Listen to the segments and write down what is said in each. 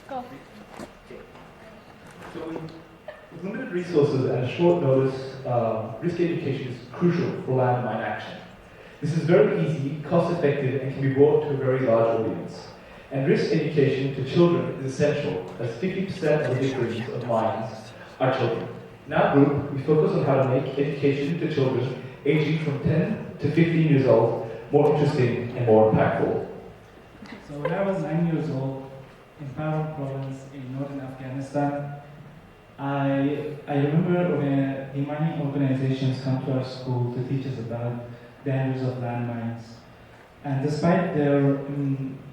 Go. So with limited resources and a short notice, risk education is crucial for landmine action. This is very easy, cost-effective, and can be brought to a very large audience. And risk education to children is essential, as 50% of the victims of mines are children. In our group, we focus on how to make education to children aging from 10 to 15 years old more interesting and more impactful. So when I was 9 years old, in Paro province in northern Afghanistan, I remember when demining organizations come to our school to teach us about dangers of landmines. And despite their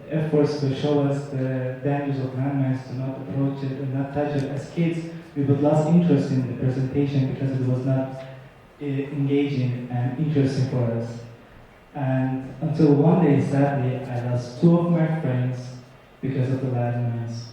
efforts to show us the dangers of landmines, to not approach it and not touch it, as kids, we would lose interest in the presentation because it was not engaging and interesting for us. And until one day, sadly, I lost 2 of my friends because of the landmines.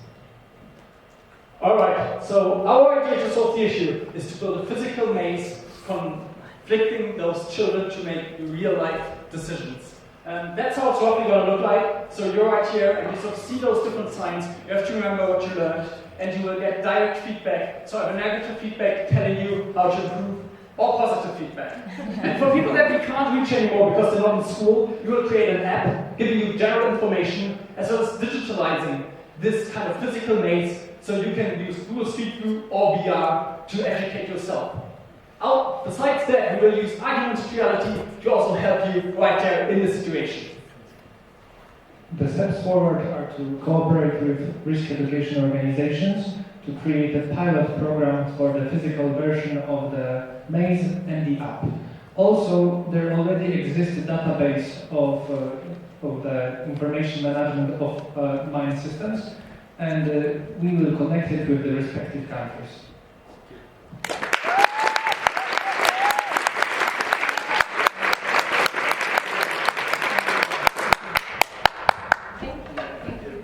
Alright, so our idea to solve the issue is to build a physical maze conflicting those children to make real-life decisions. That's how it's roughly going to look like. So you're right here, and you sort of see those different signs. You have to remember what you learned, and you will get direct feedback. So I have a negative feedback telling you how to improve, or positive feedback. And for people that we can't reach anymore because they're not in school, you will create an app giving you general information, as well as digitalizing this kind of physical maze, so you can use Google Street View or VR to educate yourself. Besides that, we will use argumented reality to also help you right there in this situation. The steps forward are to cooperate with risk education organizations to create a pilot program for the physical version of the maze and the app. Also, there already exists a database of the information management of mine systems, and we will connect it with the respective countries.